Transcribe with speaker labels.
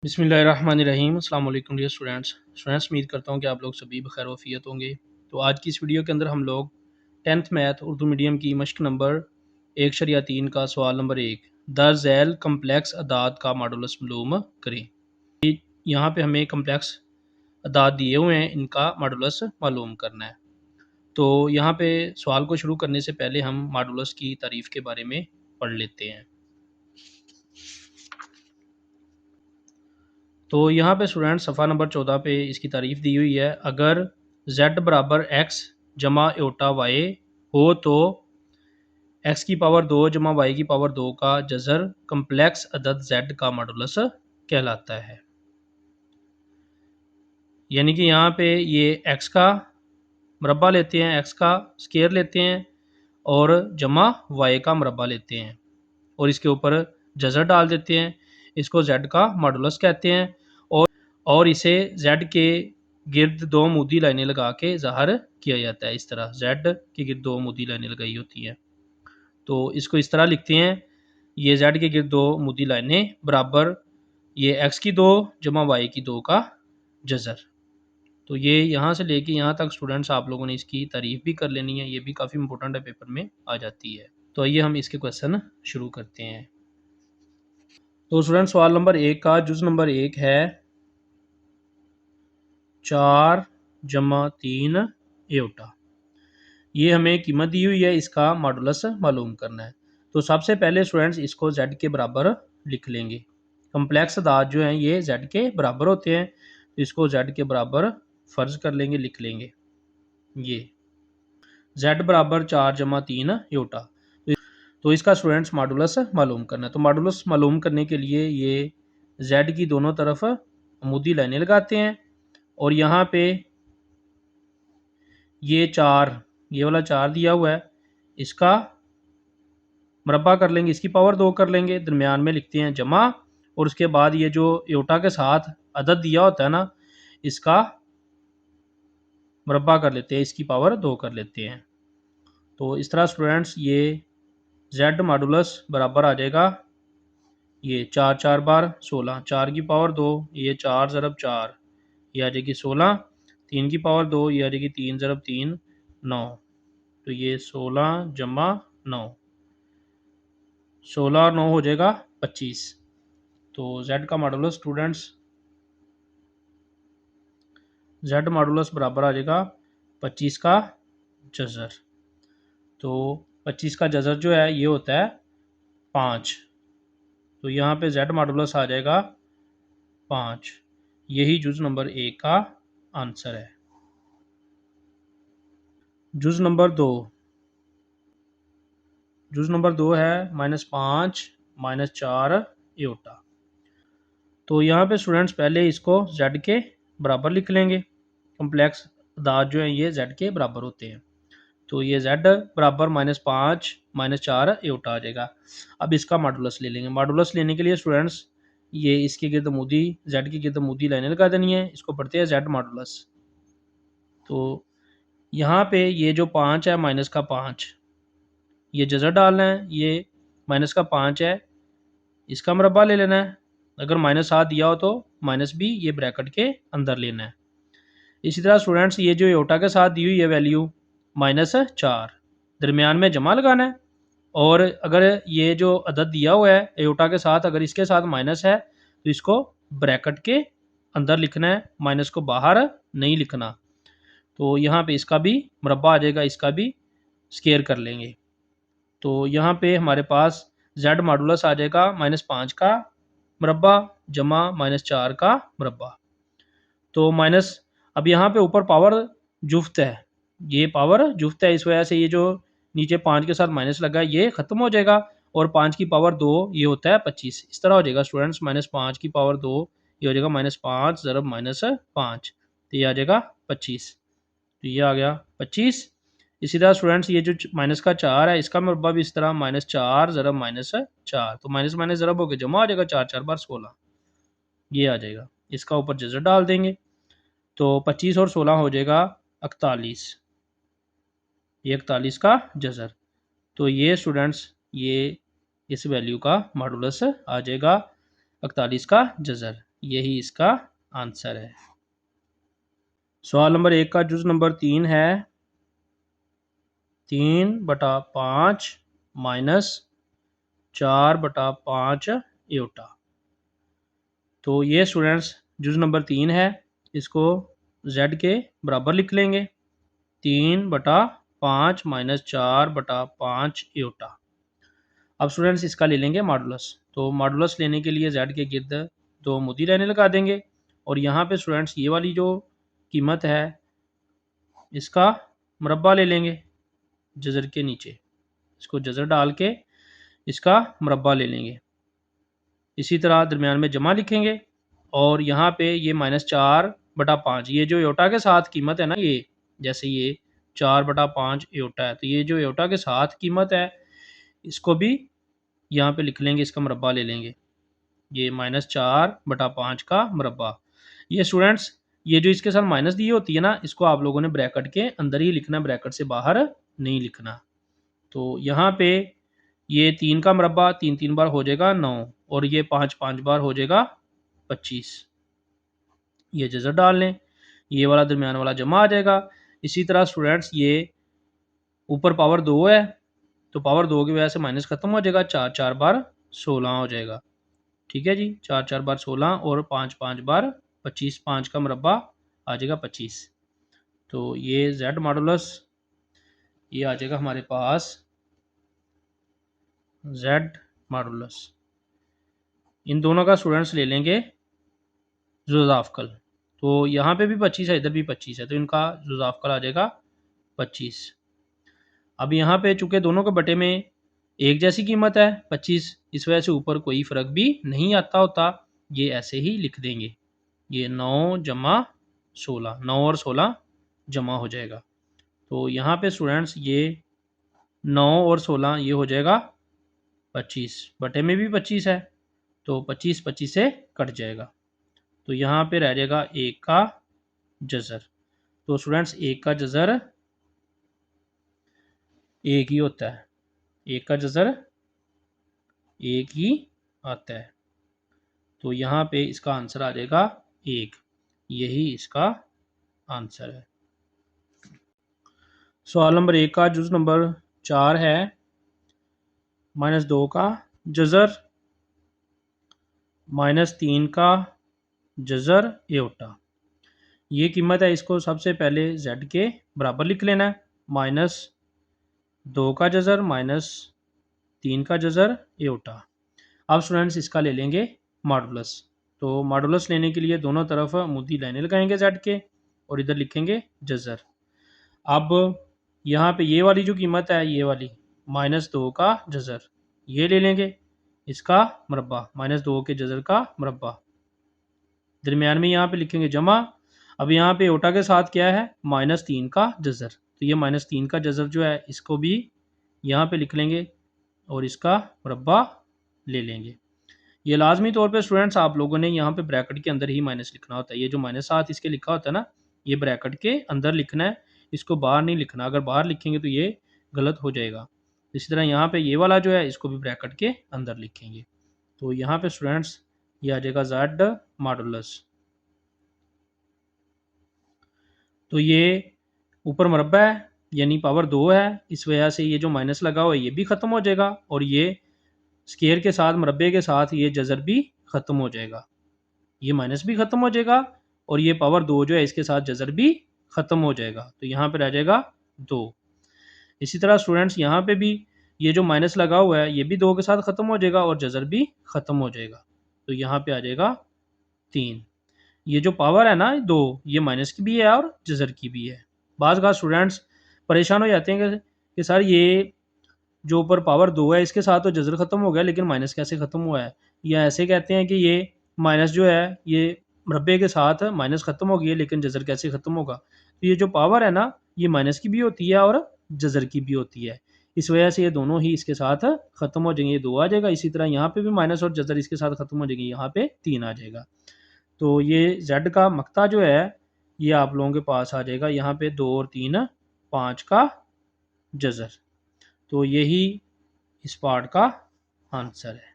Speaker 1: बिस्मिल्लाहिर्रहमानिर्रहीम। अस्सलाम वालेकुम डियर स्टूडेंट्स उम्मीद करता हूँ कि आप लोग सभी बखैर वफ़ियत होंगे। तो आज की इस वीडियो के अंदर हम लोग 10th मैथ उर्दू मीडियम की मश्क नंबर 1/3 का सवाल नंबर 1 द झैल कम्प्लेक्स अदाद का मॉडुलस मालूम करें। यहाँ पे हमें कम्प्लेक्स अदाद दिए हुए हैं, इनका मॉडुलस मालूम करना है। तो यहाँ पे सवाल को शुरू करने से पहले हम मॉडुलस की तारीफ़ के बारे में पढ़ लेते हैं। तो यहाँ पे स्टूडेंट सफ़ा नंबर 14 पे इसकी तारीफ़ दी हुई है। अगर z बराबर x जमा एटा y हो तो x की पावर 2 जमा y की पावर 2 का जज़र कम्प्लेक्स अदद z का मॉडुलस कहलाता है। यानी कि यहाँ पे ये x का मरबा लेते हैं, x का स्केयर लेते हैं और जमा y का मरबा लेते हैं और इसके ऊपर जज़र डाल देते हैं। इसको z का मॉडुलस कहते हैं और इसे z के गिर्द दो मुद्दी लाइनें लगा के ज़ाहिर किया जाता है। इस तरह z के गिर्द दो मुद्दी लाइनें लगाई होती हैं, तो इसको इस तरह लिखते हैं। ये z के गिर्द दो मुद्दी लाइनें बराबर ये x की 2 जमा y की 2 का जज़र। तो ये यहाँ से लेके यहाँ तक स्टूडेंट्स आप लोगों ने इसकी तारीफ़ भी कर लेनी है, ये भी काफ़ी इंपॉर्टेंट है, पेपर में आ जाती है। तो आइए हम इसके क्वेश्चन शुरू करते हैं। तो स्टूडेंट सवाल नंबर 1 का जुज़ नंबर 1 है 4 जमा 3 एटा। ये हमें कीमत दी हुई है, इसका मॉडुलस मालूम करना है। तो सबसे पहले स्टूडेंट्स इसको z के बराबर लिख लेंगे। कम्प्लेक्स अदाद जो हैं ये z के बराबर होते हैं, तो इसको z के बराबर फ़र्ज कर लेंगे, लिख लेंगे। ये z बराबर 4 जमा 3 एटा। तो इसका स्टूडेंट्स मॉडुलस मालूम करना है। तो मॉडुलस मालूम करने के लिए ये z की दोनों तरफ अमूदी लाइनें लगाते हैं और यहाँ पे ये 4, ये वाला 4 दिया हुआ है, इसका मरबा कर लेंगे, इसकी पावर 2 कर लेंगे, दरमियान में लिखते हैं जमा और उसके बाद ये जो एटा के साथ अदद दिया होता है ना, इसका मरबा कर लेते हैं, इसकी पावर 2 कर लेते हैं। तो इस तरह स्टूडेंट्स ये z मॉडुलस बराबर आ जाएगा, ये 4 4 बार 16, 4 की पावर 2, ये 4 ज़रब 4, ये आ जाएगी 16, 3 की पावर 2, ये आ जाएगी 3 ज़रब 3 9, तो ये 16 जमा 9, 16 और 9 हो जाएगा 25। तो z का मॉडुलस स्टूडेंट्स z मॉडुलस बराबर आ जाएगा 25 का जज़र। तो 25 का जज़र जो है ये होता है 5, तो यहाँ पे z मॉडुलस आ जाएगा 5। यही जुज़ नंबर 1 का आंसर है। जुज़ नंबर 2, जुज़ नंबर 2 है -5 -4 एटा। तो यहाँ पे स्टूडेंट्स पहले इसको z के बराबर लिख लेंगे। कम्प्लेक्स अदाद जो हैं ये z के बराबर होते हैं, तो ये z बराबर -5 -4 एटा आ जाएगा। अब इसका मॉडुलस ले लेंगे। मॉडुलस लेने के लिए स्टूडेंट्स ये इसके गिर्द मुदी z की गिर्द मुदी लाइनें लगा देनी है, इसको पढ़ते हैं z मॉडुलस। तो यहाँ पे ये जो 5 है माइनस का 5, ये जज़र डालना है, ये माइनस का 5 है, इसका मरबा ले लेना है। अगर -7 दिया हो तो माइनस भी ये ब्रैकेट के अंदर लेना है। इसी तरह स्टूडेंट्स ये जो एटा के साथ दी हुई है वैल्यू -4, दरमियान में जमा लगाना है और अगर ये जो अदद दिया हुआ है एटा के साथ, अगर इसके साथ माइनस है तो इसको ब्रैकेट के अंदर लिखना है, माइनस को बाहर नहीं लिखना। तो यहाँ पे इसका भी मरबा आ जाएगा, इसका भी स्केयर कर लेंगे। तो यहाँ पे हमारे पास z मॉडुलस आ जाएगा -5 का मरबा जमा -4 का मरबा। तो माइनस, अब यहाँ पे ऊपर पावर जुफ्त है, ये पावर जुफ्त है, इस वजह से ये जो नीचे 5 के साथ माइनस लगा है ये ख़त्म हो जाएगा और 5 की पावर 2 ये होता है 25। इस तरह हो जाएगा स्टूडेंट्स, -5 की पावर 2 ये हो जाएगा -5 ज़रब -5, तो ये आ जाएगा 25। तो ये आ गया 25। इसी तरह स्टूडेंट्स ये जो माइनस का 4 है इसका मरबा भी इस तरह -4 ज़रब -4, तो माइनस माइनस ज़रब होकर जमा आ जाएगा, 4 4 बार 16, ये आ जाएगा। इसका ऊपर जज़र डाल देंगे, तो 25 और 16 हो जाएगा 41, ये 41 का जज़र। तो ये स्टूडेंट्स ये इस वैल्यू का मॉडुलस आ जाएगा 41 का जज़र। यही इसका आंसर है। सवाल नंबर 1 का जुज नंबर 3 है 3/5 माइनस 4/5 एटा। तो ये स्टूडेंट्स जुज नंबर 3 है, इसको z के बराबर लिख लेंगे 3/5 माइनस 4/5 एटा। अब स्टूडेंट्स इसका ले लेंगे मॉडुलस। तो मॉडुलस लेने के लिए z के गिर्द दो मुद्दी लाइनें लगा देंगे और यहाँ पे स्टूडेंट्स ये वाली जो कीमत है इसका मुरब्बा ले लेंगे जज़र के नीचे, इसको जज़र डाल के इसका मुरब्बा ले लेंगे। इसी तरह दरमियान में जमा लिखेंगे और यहाँ पे ये -4/5 ये जो एटा के साथ कीमत है ना, ये जैसे ये 4/5 एटा है, तो ये जो एटा के साथ कीमत है इसको भी यहाँ पे लिख लेंगे, इसका मुरब्बा ले लेंगे, ये -4/5 का मुरब्बा। ये स्टूडेंट्स ये जो इसके साथ माइनस दी होती है ना, इसको आप लोगों ने ब्रैकेट के अंदर ही लिखना, ब्रैकेट से बाहर नहीं लिखना। तो यहाँ पे ये 3 का मुरब्बा 3 बार हो जाएगा 9 और ये 5 बार हो जाएगा 25। ये जज़र डाल लें, ये वाला दरमियान वाला जमा आ जाएगा। इसी तरह स्टूडेंट्स ये ऊपर पावर 2 है, तो पावर 2 की वजह से माइनस खत्म हो जाएगा, 4 बार 16 हो जाएगा। ठीक है जी, 4 बार 16 और 5 बार 25, 5 का मुरब्बा आ जाएगा 25। तो ये z मॉडुलस ये आ जाएगा हमारे पास z मॉडुलस। इन दोनों का स्टूडेंट्स ले लेंगे जुज़ाफ़कल। तो यहाँ पे भी 25 है, इधर भी 25 है, तो इनका जुज़ाफ़कल आ जाएगा 25। अब यहाँ पे चूँकि दोनों के बटे में एक जैसी कीमत है 25, इस वजह से ऊपर कोई फ़र्क भी नहीं आता होता, ये ऐसे ही लिख देंगे, ये 9 जमा 16, 9 और 16 जमा हो जाएगा। तो यहाँ पे स्टूडेंट्स ये 9 और 16 ये हो जाएगा 25, बटे में भी 25 है, तो 25 से कट जाएगा, तो यहाँ पे रह जाएगा 1 का जज़र। तो स्टूडेंट्स 1 का जज़र 1 ही होता है, 1 का जज़र 1 ही आता है, तो यहाँ पे इसका आंसर आ जाएगा 1, यही इसका आंसर है। सवाल नंबर 1 का जुज़ नंबर 4 है -2 का जज़र -3 का जज़र एटा। ये कीमत है, इसको सबसे पहले z के बराबर लिख लेना है, -2 का जज़र -3 का जज़र एटा। अब स्टूडेंट्स इसका ले लेंगे मॉडुलस। तो मॉडुलस लेने के लिए दोनों तरफ मुद्दी लाइनें लगाएंगे z के और इधर लिखेंगे जज़र। अब यहाँ पे ये वाली जो कीमत है, ये वाली -2 का जज़र, ये ले लेंगे, इसका मुरब्बा, -2 के जज़र का मुरब्बा, दरमियान में यहाँ पे लिखेंगे जमा। अब यहाँ पे एटा के साथ क्या है, -3 का जज़र, तो ये -3 का जज़र जो है इसको भी यहाँ पे लिख लेंगे और इसका मुरब्बा ले लेंगे। ये लाजमी तौर पे स्टूडेंट्स आप लोगों ने यहाँ पे ब्रैकेट के अंदर ही माइनस लिखना होता है, ये जो -7 इसके लिखा होता है ना, ये ब्रैकेट के अंदर लिखना है, इसको बाहर नहीं लिखना, अगर बाहर लिखेंगे तो ये गलत हो जाएगा। इसी तरह यहाँ पे ये वाला जो है इसको भी ब्रैकेट के अंदर लिखेंगे। तो यहाँ पे स्टूडेंट्स ये आ जाएगा z मॉडुलस। तो ये ऊपर मुरब्बा है यानी पावर 2 है, इस वजह से ये जो माइनस लगा हुआ है ये भी ख़त्म हो जाएगा और ये स्केयर के साथ मुरब्बे के साथ ये जज़र भी ख़त्म हो जाएगा, ये माइनस भी ख़त्म हो जाएगा और ये पावर 2 जो है इसके साथ जज़र भी ख़त्म हो जाएगा, तो यहाँ पे रह जाएगा 2। इसी तरह स्टूडेंट्स यहाँ पे भी ये जो माइनस लगा हुआ है ये भी 2 के साथ ख़त्म हो जाएगा और जज़र भी ख़त्म हो जाएगा, तो यहाँ पे आ जाएगा 3। ये जो पावर है ना 2, ये माइनस की भी है और जज़र की भी है। बाज़ का स्टूडेंट्स परेशान हो जाते हैं कि सर ये जो ऊपर पावर 2 है इसके साथ तो जज़र ख़त्म हो गया लेकिन माइनस कैसे ख़त्म हुआ है, या ऐसे कहते हैं कि ये माइनस जो है ये मुरब्बे के साथ माइनस ख़त्म हो गई है लेकिन जज़र कैसे ख़त्म होगा। तो ये जो पावर है ना ये माइनस की भी होती है और जज़र की भी होती है, इस वजह से ये दोनों ही इसके साथ ख़त्म हो जाएंगे, ये 2 आ जाएगा। इसी तरह यहाँ पे भी माइनस और जज़र इसके साथ ख़त्म हो जाएंगे, यहाँ पे 3 आ जाएगा। तो ये z का मक्ता जो है ये आप लोगों के पास आ जाएगा, यहाँ पे 2 और 3 5 का जज़र। तो यही इस पार्ट का आंसर है।